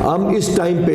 ہم اس ٹائم پہ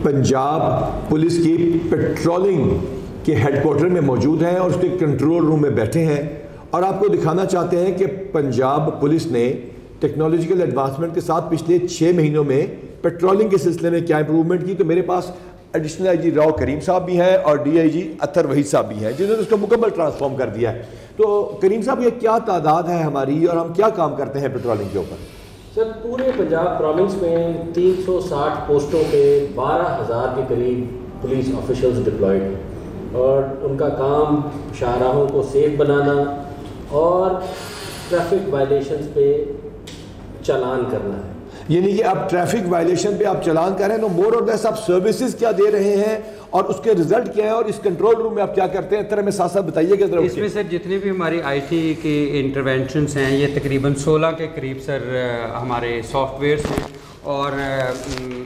پنجاب پولیس کی پیٹرولنگ کے ہیڈ کوارٹر میں موجود ہیں اور اس کے کنٹرول روم میں بیٹھے ہیں اور آپ کو دکھانا چاہتے ہیں کہ پنجاب پولیس نے ٹیکنالوجیکل ایڈوانسمنٹ کے ساتھ پچھلے 6 مہینوں میں پیٹرولنگ کے سلسلے میں کیا امپروومنٹ کی. تو میرے پاس ایڈیشنل آئی جی راؤ کریم صاحب بھی ہیں اور ڈی آئی جی اطہر وحید صاحب بھی ہیں جنہوں نے اس کو مکمل ٹرانسفارم کر دیا ہے. تو کریم صاحب یہ کیا تعداد ہے ہماری اور ہم کیا کام کرتے ہیں پیٹرولنگ کے اوپر؟ سر پورے پنجاب پروونس میں 360 پوسٹوں پہ 12,000 کے قریب پولیس آفیشلز ڈپلائڈ ہیں اور ان کا کام شاہراہوں کو سیف بنانا اور ٹریفک وائلیشنز پہ چالان کرنا ہے. یعنی کہ اب ٹریفک وائلیشن پہ آپ چالان کر رہے ہیں تو مور اور لیس آپ سروسز کیا دے رہے ہیں اور اس کے رزلٹ کیا ہے اور اس کنٹرول روم میں آپ کیا کرتے ہیں؟ طرح میں ساتھ ساتھ بتائیے کہ اس میں سر جتنے بھی ہماری آئی ٹی کی انٹرونشنس ہیں یہ تقریباً 16 کے قریب سر ہمارے سافٹ ویئرس ہیں اور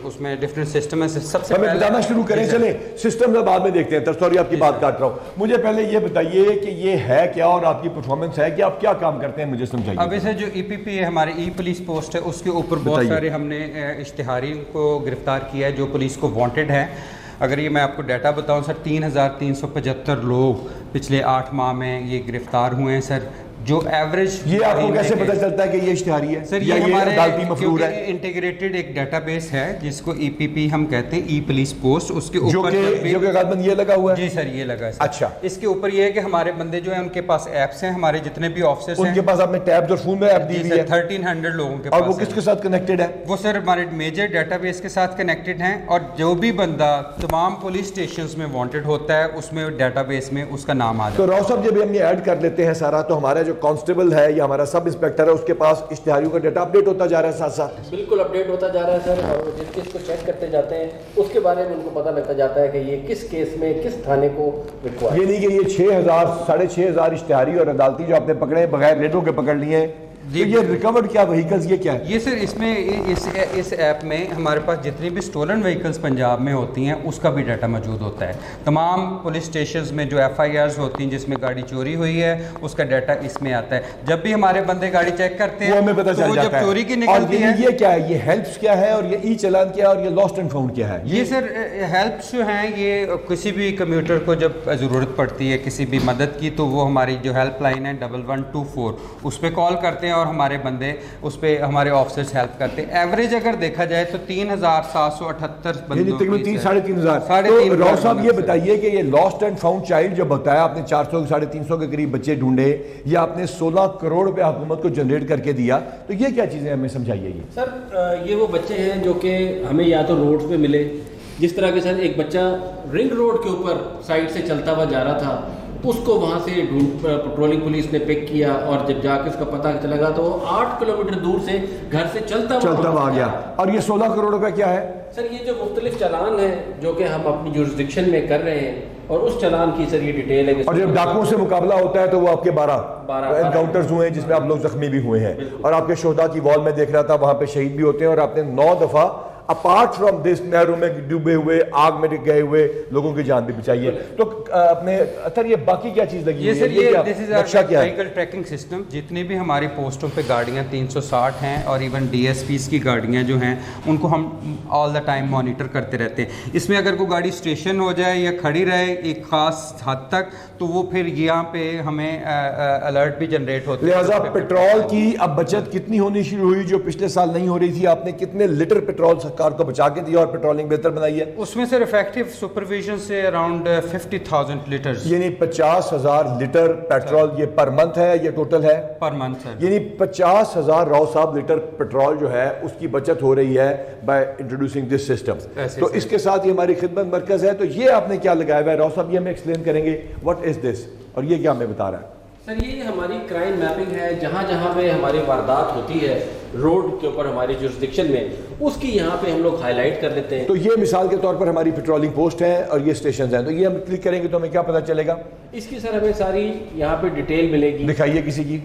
اس میں ڈفرینٹ سسٹم ہے. سب سے ہمیں بتانا شروع کریں. چلیں سسٹم سے بعد میں دیکھتے ہیں. سوری آپ کی بات کاٹ رہا ہوں. مجھے پہلے یہ بتائیے کہ یہ ہے کیا اور آپ کی پرفارمنس ہے کہ آپ کیا کام کرتے ہیں مجھے سمجھائیے. اب اسے جو ای پی پی ہے ہمارے ای پولیس پوسٹ ہے اس کے اوپر بہت سارے ہم نے اشتہاری کو گرفتار کیا ہے جو پولیس کو وانٹڈ ہے. اگر یہ میں آپ کو ڈیٹا بتاؤں سر 3,375 لوگ پچھلے 8 ماہ میں یہ گرفتار ہوئے ہیں سر. جو ایوریج یہ آپ کو کیسے پتہ چلتا ہے کہ یہ اشتہاری ہے سر؟ یہ ہمارے انٹیگریٹڈ ایک ڈیٹا بیس ہے جس کو ای پی پی ہم کہتے ہیں ای پولیس پوسٹ. اس کے اوپر جو کہ غالباً یہ لگا ہوا ہے. جی سر یہ لگا ہے. اچھا اس کے اوپر یہ ہے کہ ہمارے بندے جو ہیں ان کے پاس ایپس ہیں ہمارے جتنے بھی آفیسرز ہیں ان کے پاس آپ نے ٹیبز اور فون میں ایپ دی ہوئی ہے 1300 لوگوں کے پاس. اور وہ کس کے ساتھ کنیکٹڈ ہے؟ وہ سر ہمارے میجر ڈیٹا بیس کے ساتھ کنیکٹڈ ہیں اور جو بھی بندہ تمام پولیس اسٹیشنز میں وانٹڈ ہوتا ہے اس میں ڈیٹا بیس میں اس کا نام آ جاتا ہے. تو راؤ صاحب جب ہم یہ ایڈ کر لیتے ہیں سارا تو ہمارا جو کانسٹیبل ہے یا ہمارا سب انسپیکٹر ہے اس کے پاس اشتہاریوں کا ڈیٹا اپڈیٹ ہوتا جا رہا ہے ساتھ ساتھ؟ بالکل اپڈیٹ ہوتا جا رہا ہے سر. اور جس کس کو چیک کرتے جاتے ہیں اس کے بارے میں ان کو پتہ لگتا جاتا ہے کہ یہ کس کیس میں کس تھانے کو ریکوائر. یہ نہیں کہ یہ 6,000 6,500 اشتہاری اور عدالتی جو آپ نے پکڑے بغیر ریڈوں کے پکڑ لیے ہیں تو یہ ریکورڈ کیا وہیکلز یہ کیا ہے؟ یہ سر اس میں اس ایپ میں ہمارے پاس جتنی بھی سٹولن وہیکلز پنجاب میں ہوتی ہیں اس کا بھی ڈیٹا موجود ہوتا ہے. تمام پولیس اسٹیشنز میں جو ایف آئی آرز ہوتی ہیں جس میں گاڑی چوری ہوئی ہے اس کا ڈیٹا اس میں آتا ہے. جب بھی ہمارے بندے گاڑی چیک کرتے ہیں وہ ہمیں پتہ چل جاتا ہے. جب چوری کی نکلتی ہے یہ کیا ہے؟ یہ ہیلپس کیا ہے اور یہ ای چلان کیا ہے اور یہ لاسٹ اینڈ فاؤنڈ کیا ہے؟ یہ سر ہیلپس جو ہیں یہ کسی بھی کمیوٹر کو جب ضرورت پڑتی ہے کسی بھی مدد کی تو وہ ہماری جو ہیلپ لائن ہے 1124 اس پہ کال کرتے ہیں اور ہمارے بندے اس پہ ہمارے آفیسرز ہیلپ کرتے ہیں. ایوریج اگر دیکھا جائے تو 3,778 بندوں کی 3,500 تو راؤ صاحب یہ بتائیے کہ یہ لاسٹ اینڈ فاؤنڈ چائلڈ جب بتایا آپ نے 400 350 کے قریب بچے ڈھونڈے یا آپ نے 16 کروڑ روپے حکومت کو جنریٹ کر کے دیا تو یہ کیا چیزیں ہمیں سمجھائیے. یہ سر یہ وہ بچے ہیں جو کہ ہمیں یا تو روڈ پہ ملے جس طرح کے سر ایک بچہ رنگ روڈ کے اوپر سائڈ سے چلتا ہوا جا رہا تھا اس کو وہاں سے پیٹرولنگ پولیس نے پک کیا اور جب جا کے اس کا پتہ چلا گا تو 8 کلومیٹر دور سے گھر سے چلتا ہوا آ گیا. اور یہ 16 کروڑ روپے کیا ہے سر؟ یہ جو مختلف چالان ہیں جو کہ ہم اپنی جورسڈکشن میں کر رہے ہیں اور اس چالان کی سر یہ ڈیٹیل ہے. اور جب ڈاکوؤں سے مقابلہ ہوتا ہے تو وہ آپ کے 12 انکاؤنٹرز ہوئے ہیں جس میں آپ لوگ زخمی بھی ہوئے ہیں اور آپ کے شہداء کی وال میں دیکھ رہا تھا وہاں پہ شہید بھی ہوتے ہیں اور آپ نے 9 دفعہ اپارٹ فرام دس نہروں میں ڈوبے ہوئے آگ میں گئے ہوئے لوگوں کی جان بھی بچائی ہے. تو اپنے اثر یہ باقی کیا چیز لگی ہے؟ یہ دس از نقشہ کیا ہے؟ Vehicle tracking system. جتنی بھی ہماری پوسٹوں پہ گاڑیاں 360 ہیں اور ایون ڈی ایس پیز کی گاڑیاں جو ہیں ان کو ہم آل دا ٹائم مانیٹر کرتے رہتے ہیں. اس میں اگر کوئی گاڑی اسٹیشن ہو جائے یا کھڑی رہے ایک خاص حد تک تو وہ پھر یہاں پہ ہمیں الرٹ بھی جنریٹ ہوتے ہیں. لہٰذا پیٹرول کی اب بچت کتنی ہونی شروع ہوئی جو پچھلے سال نہیں ہو رہی تھی؟ آپ نے کتنے لیٹر پیٹرول سرکار کو بچا کے دیا اور پیٹرولنگ بہتر بنائی ہے؟ اس میں سر افیکٹو سپرویژن سے اراؤنڈ 50,000 لیٹرز یعنی 50,000 لیٹر پیٹرول یہ پر منتھ ہے یہ ٹوٹل ہے؟ پر منتھ سر. یعنی 50,000 راؤ صاحب لیٹر پیٹرول جو ہے اس کی بچت ہو رہی ہے بائی انٹروڈیوسنگ دس سسٹم. تو اس کے ساتھ یہ ہماری خدمت مرکز ہے. تو یہ آپ نے کیا لگایا ہوا ہے راؤ صاحب؟ یہ ہمیں ایکسپلین کریں گے واٹ از دس اور یہ کیا ہمیں بتا رہا ہے؟ سر یہ ہماری کرائم میپنگ ہے. جہاں جہاں پہ ہماری واردات ہوتی ہے روڈ کے اوپر ہماری جورسڈکشن میں اس کی یہاں پہ ہم لوگ ہائی لائٹ کر دیتے ہیں. تو یہ مثال کے طور پر ہماری پیٹرولنگ پوسٹ ہیں اور یہ اسٹیشنز ہیں. تو یہ ہم کلک کریں گے تو ہمیں کیا پتہ چلے گا؟ اس کی سر ہمیں ساری یہاں پہ ڈیٹیل ملے گی. دکھائیے کسی کی.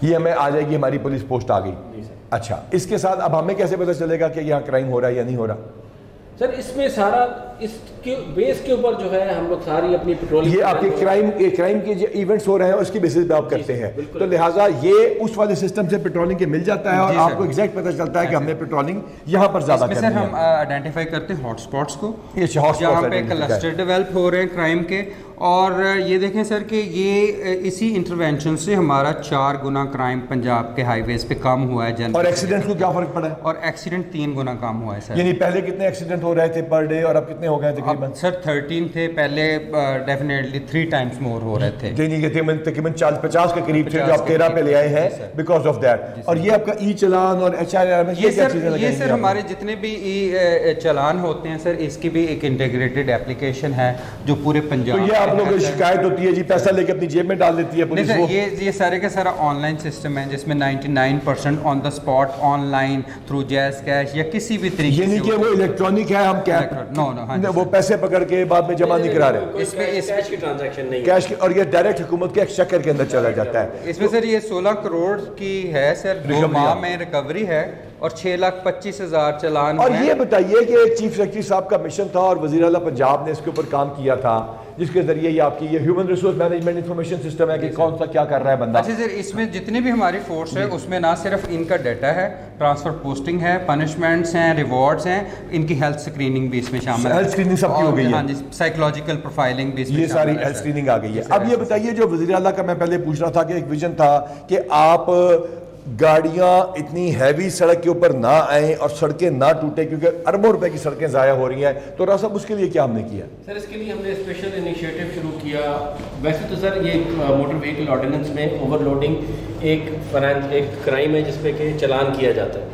یہ ہمیں آ جائے گی ہماری پولیس پوسٹ آ گئی. اچھا اس کے ساتھ اب ہمیں کیسے پتہ چلے گا کہ یہاں کرائم ہو رہا ہے یا نہیں ہو رہا؟ سر اس میں سارا اس کے بیس کے اوپر جو ہے ہم لوگ ساری اپنی پیٹرولنگ، یہ آپ کے کرائم کے جو ایونٹس ہو رہے ہیں اس کی بیسس پہ آپ کرتے ہیں، تو لہٰذا یہ اس والے سسٹم سے پیٹرولنگ کے مل جاتا ہے اور آپ کو ایگزیکٹ پتہ چلتا ہے کہ ہم نے پیٹرولنگ یہاں پر زیادہ کرنی ہے. سر ہم آئیڈینٹیفائی کرتے ہیں ہاٹ اسپاٹس کو ہاٹ جہاں پہ کلسٹر ڈیولپ ہو رہے ہیں کرائم کے، اور یہ دیکھیں سر کہ یہ اسی انٹروینشن سے ہمارا 4 گنا کرائم پنجاب کے ہائی ویز پہ کم ہوا ہے جنرل، اور ایکسیڈنٹ کو کیا فرق پڑا ہے؟ اور ایکسیڈنٹ 3 گنا کم ہوا ہے سر. یعنی پہلے کتنے ایکسیڈنٹ ہو رہے تھے پر ڈے اور اب کتنے ہو گئے تقریباً؟ سر 13 تھے پہلے، ڈیفینیٹلی 3 ٹائمز مور ہو رہے تھے. یعنی کہ تقریباً 50 کے قریب تھے جو آپ 13 پہ لے آئے ہیں بیکاز آف دیٹ. اور یہ آپ کا ای چلان اور ایچ آئی آر میں یہ سر ہمارے جتنے بھی ای چلان ہوتے ہیں سر اس کی بھی ایک انٹیگریٹڈ اپلیکیشن ہے جو پورے پنجاب. تو یہ آپ لوگوں کی شکایت ہوتی ہے جی پیسہ لے کے اپنی جیب میں ڈال دیتی ہے پولیس وہ؟ یہ سارے کا سارا آن لائن سسٹم ہے جس میں 99% on the spot online through JazzCash یا کسی بھی طریقے سے، یعنی کہ وہ الیکٹرانک ہے، ہم وہ پیسے پکڑ کے بعد میں جمع نہیں کرا رہے، اس میں کیش کی ٹرانزیکشن نہیں کیش کی، اور یہ ڈائریکٹ حکومت کے ایکسچیکر کے اندر چلا جاتا ہے. اس میں سر یہ 16 کروڑ کی ہے سر 2 ماہ میں ریکوری ہے، اور 6,25,000 چلان. اور یہ بتائیے کہ چیف سیکرٹری صاحب کا مشن تھا اور وزیر اعلیٰ پنجاب نے اس کے اوپر کام کیا تھا جس کے ذریعے یہ آپ کی یہ human resource management information system ہے کہ کون سا کیا کر رہا ہے بندہ. اچھا سر اس میں جتنی بھی ہماری فورس ہے اس میں نہ صرف ان کا ڈیٹا ہے، ٹرانسفر پوسٹنگ ہے، پنشمنٹس ہیں، ریوارڈز ہیں، ان کی ہیلتھ اسکریننگ بھی اس میں شامل ہے. ہیلتھ اسکریننگ سب کی ہو گئی ہے. ہاں جی، سائیکولوجیکل پروفائلنگ بھی اس میں یہ ساری ہیلتھ اسکریننگ آ گئی ہے. اب یہ بتائیے جو وزیر اعلیٰ کا میں پہلے پوچھ رہا تھا کہ ایک ویژن تھا کہ آپ گاڑیاں اتنی ہیوی سڑک کے اوپر نہ آئیں اور سڑکیں نہ ٹوٹیں کیونکہ اربوں روپے کی سڑکیں ضائع ہو رہی ہیں، تو راہ صاحب اس کے لیے کیا ہم نے کیا؟ سر اس کے لیے ہم نے اسپیشل انیشیٹو شروع کیا. ویسے تو سر یہ موٹر وہیکل آرڈیننس میں اوور لوڈنگ ایک کرائم ہے جس پہ کہ چلان کیا جاتا ہے.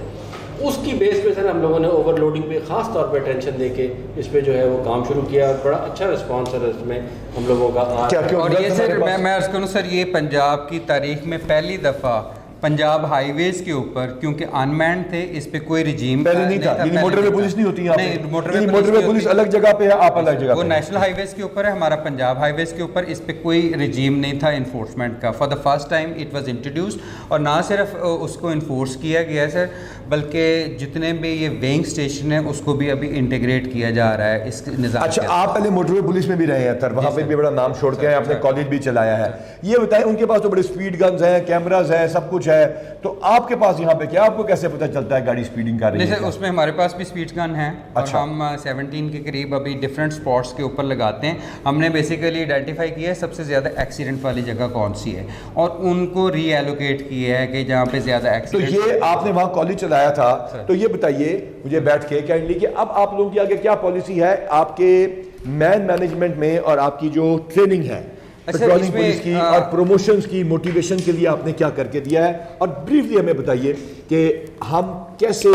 اس کی بیس پہ سر ہم لوگوں نے اوور لوڈنگ پہ خاص طور پہ اٹینشن دے کے اس پہ جو ہے وہ کام شروع کیا. بڑا اچھا رسپانس ہے اس میں ہم لوگوں کا. اور یہ سر میں عرض کروں سر یہ پنجاب کی تاریخ میں پہلی دفعہ پنجاب ہائی ویز کے اوپر کیونکہ انمینڈ تھے اس پہ کوئی رجیم پہلے نہیں تھا. یعنی موٹر وے پولیس نہیں ہوتی یہاں پہ؟ موٹر وے پولیس الگ جگہ پہ ہے، آپ الگ جگہ پہ. وہ نیشنل ہائی ویز کے اوپر ہے، ہمارا پنجاب ہائی ویز کے اوپر اس پہ کوئی رجیم نہیں تھا انفورسمنٹ کا. For the first time it was introduced, اور نہ صرف اس کو انفورس کیا گیا ہے سر بلکہ جتنے بھی یہ وینگ اسٹیشن ہیں اس کو بھی ابھی انٹیگریٹ کیا جا رہا ہے اس نظام. اچھا آپ پہلے موٹر وے پولیس میں بھی رہے ہیں سر، وہاں پہ بھی بڑا نام چھوڑ کے ہیں، آپ نے کالج بھی چلایا ہے. یہ بتائیں ان کے پاس تو بڑے اسپیڈ گنز ہیں، کیمراز ہیں، سب کچھ ہے، تو آپ کے پاس یہاں پہ کیا آپ کو کیسے پتہ چلتا ہے گاڑی اسپیڈنگ کر رہی ہے؟ نہیں سر اس میں ہمارے پاس بھی اسپیڈ گن ہیں اور ہم 17 کے قریب ابھی ڈفرینٹ اسپاٹس کے اوپر لگاتے ہیں. ہم نے بیسیکلی آئیڈینٹیفائی کیا ہے سب سے زیادہ ایکسیڈنٹ والی جگہ کون سی ہے اور ان کو ری ایلوکیٹ کیا ہے کہ جہاں پہ زیادہ ایکسیڈنٹ. تو یہ آپ نے وہاں کالج چلایا تھا، تو یہ بتائیے مجھے بیٹھ کے کائنڈلی کہ اب آپ لوگوں کی آگے کیا پالیسی ہے آپ کے مین مینجمنٹ میں اور آپ کی جو ٹریننگ ہے پیٹرولنگ پولیس کی اور پروموشنز کی موٹیویشن کے لیے آپ نے کیا کر کے دیا ہے؟ اور بریفلی ہمیں بتائیے کہ ہم کیسے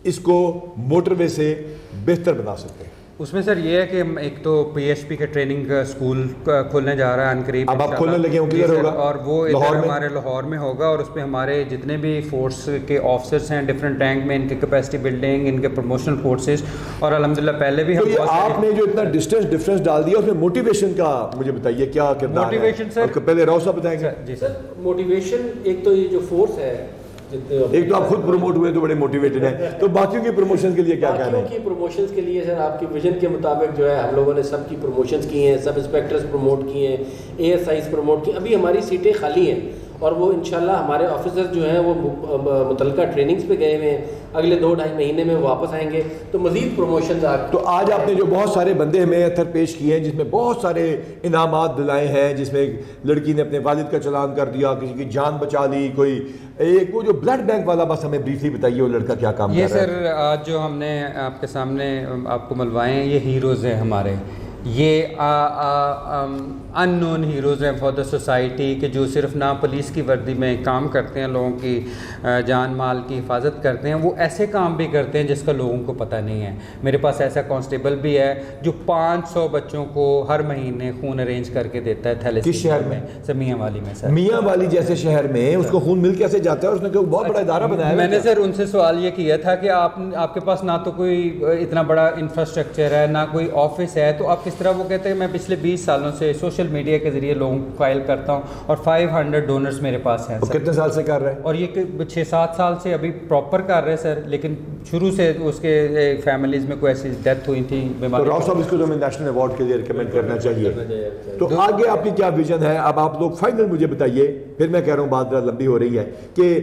اس کو موٹر وے سے بہتر بنا سکتے ہیں. اس میں سر یہ ہے کہ ایک تو پی ایچ پی کے ٹریننگ اسکول کھولنے جا رہا ہے ان قریب، اب آپ کھولنے لگے ہوں کدھر ہوگا؟ اور وہ ادھر ہمارے لاہور میں ہوگا، اور اس پہ ہمارے جتنے بھی فورس کے آفسرس ہیں ڈفرینٹ رینک میں، ان کے کیپیسٹی بلڈنگ، ان کے پروموشنل کورسز، اور الحمدللہ پہلے بھی ہم آپ نے جو اتنا ڈفرینس ڈال دیا اس میں موٹیویشن کا مجھے بتائیے کیا کردار ہے؟ موٹیویشن سر پہلے راؤ صاحب بتائیں گے. جی سر موٹیویشن ایک تو یہ جو فورس ہے، ایک تو آپ خود پروموٹ ہوئے تو بڑے موٹیویٹڈ ہیں، تو باقیوں کی پروموشن کے لیے کیا کہہ رہے ہیں؟ باقیوں کی پروموشنز کے لیے سر آپ کی ویژن کے مطابق جو ہے ہم لوگوں نے سب کی پروموشنز کی ہیں، سب انسپیکٹرز پروموٹ کیے ہیں، اے ایس آئیز پروموٹ کی. ابھی ہماری سیٹیں خالی ہیں اور وہ انشاءاللہ ہمارے آفیسر جو ہیں وہ متعلقہ ٹریننگز پہ گئے ہوئے ہیں، اگلے 2-2.5 مہینے میں واپس آئیں گے تو مزید پروموشنز تو آج آپ نے جو بہت سارے بندے ہمیں اتر پیش کیے ہیں جس میں بہت سارے انعامات دلائے ہیں، جس میں ایک لڑکی نے اپنے والد کا چلان کر دیا، کسی کی جان بچا لی، کوئی ایک وہ جو بلڈ بینک والا، بس ہمیں بریفلی بتائیے وہ لڑکا کیا کام کر رہا ہے؟ یہ سر آج جو ہم نے آپ کے سامنے آپ کو ملوائے ہیں یہ ہیروز ہیں ہمارے، یہ ان نون ہیروز ہیں فار دا سوسائٹی کہ جو صرف نہ پولیس کی وردی میں کام کرتے ہیں، لوگوں کی جان مال کی حفاظت کرتے ہیں، وہ ایسے کام بھی کرتے ہیں جس کا لوگوں کو پتہ نہیں ہے. میرے پاس ایسا کانسٹیبل بھی ہے جو 500 بچوں کو ہر مہینے خون ارینج کر کے دیتا ہے تھیلیسیمیا. کس شہر میں؟ سر میاں والی میں. سر میاں والی جیسے شہر میں اس کو خون مل کیسے جاتا ہے؟ اس نے کہ بہت بڑا ادارہ بنایا ہے. میں نے سر ان سے سوال یہ کیا تھا کہ آپ کے پاس نہ تو کوئی اتنا بڑا انفراسٹرکچر ہے، نہ کوئی آفس ہے، تو آپ کس اس طرح وہ کہتے ہیں میں پچھلے 20 سالوں سے سوشل میڈیا کے ذریعے لوگوں کو فائل کرتا ہوں اور 500 ڈونرز میرے پاس ہیں اور کتنے سال سے کر رہے ہیں؟ اور یہ 6-7 سال سے ابھی پراپر کر رہے ہیں سر، لیکن شروع سے اس کے فیملیز میں کوئی ایسی ڈیتھ ہوئی تھی تو بیماری. راؤ صاحب اس کو تو ہمیں نیشنل ایوارڈ کے لیے ریکمینڈ کرنا چاہیے. تو آگے آپ کی کیا ویژن ہے؟ اب آپ لوگ فائنل مجھے بتائیے، پھر میں کہہ رہا ہوں بات ذرا لمبی ہو رہی ہے، کہ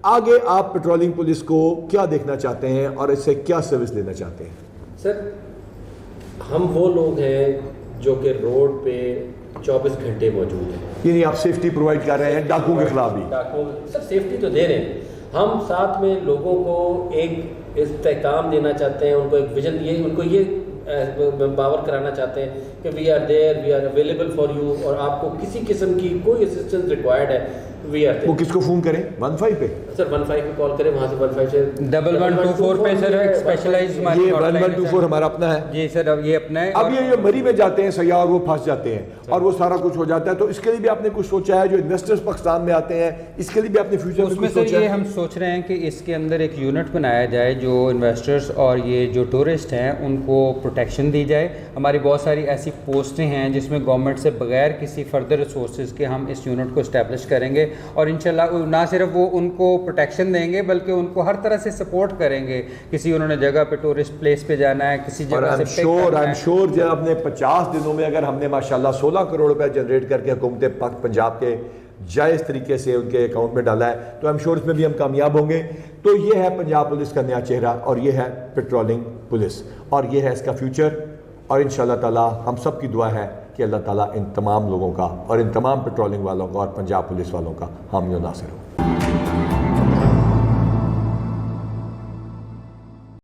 آگے آپ پیٹرولنگ پولیس کو کیا دیکھنا چاہتے ہیں اور اس سے کیا سروس لینا چاہتے ہیں؟ سر ہم وہ لوگ ہیں جو کہ روڈ پہ 24 گھنٹے موجود ہیں. یعنی آپ سیفٹی پرووائڈ کر رہے ہیں ڈاکوؤں کے خلاف بھی؟ ڈاکو سر سیفٹی تو دے رہے ہیں، ہم ساتھ میں لوگوں کو ایک استحکام دینا چاہتے ہیں، ان کو ایک ویژن، یہ ان کو یہ باور کرانا چاہتے ہیں کہ we are there, we are available for you, اور آپ کو کسی قسم کی کوئی اسسٹنس ریکوائرڈ ہے وی آر. وہ کس کو فون کریں؟ 15 پہ؟ سر 15 پہ کال کریں، وہاں سے 15 سے 1124 پہ سر ایک اسپیشلائز یہ 1124 ہمارا اپنا ہے جی سر، اب یہ اپنا ہے. اب یہ جو مری میں جاتے ہیں سیاح اور وہ پھنس جاتے ہیں اور وہ سارا کچھ ہو جاتا ہے، تو اس کے لیے بھی آپ نے کچھ سوچا ہے؟ جو انویسٹرز پاکستان میں آتے ہیں اس کے لیے بھی آپ نے فیوچر اس میں کچھ سر سوچا یہ ہے؟ ہم سوچ رہے ہیں کہ اس کے اندر ایک یونٹ بنایا جائے جو انویسٹرز اور یہ جو ٹورسٹ ہیں ان کو پروٹیکشن دی جائے. ہماری بہت ساری ایسی پوسٹیں ہیں جس میں گورنمنٹ سے بغیر کسی فردر ریسورسز کے ہم اس یونٹ کو اسٹیبلش کریں گے، اور انشاءاللہ نہ صرف وہ ان کو پروٹیکشن دیں گے بلکہ ان کو ہر طرح سے سپورٹ کریں گے. کسی انہوں نے جگہ پہ ٹورسٹ پلیس پہ جانا ہے، کسی اور جگہ سے I'm sure جب اپنے 50 دنوں میں اگر ہم نے ماشاءاللہ 16 کروڑ روپے جنریٹ کر کے حکومت پنجاب کے جائز طریقے سے ان کے اکاؤنٹ میں ڈالا ہے، تو I'm sure اس میں بھی ہم کامیاب ہوں گے. تو یہ ہے پنجاب پولیس کا نیا چہرہ، اور یہ ہے پیٹرولنگ پولیس، اور یہ ہے اس کا فیوچر. اور انشاءاللہ تعالی ہم سب کی دعا ہے کہ اللہ تعالیٰ ان تمام لوگوں کا اور ان تمام پیٹرولنگ والوں کا اور پنجاب پولیس والوں کا حامی و ناصر ہو.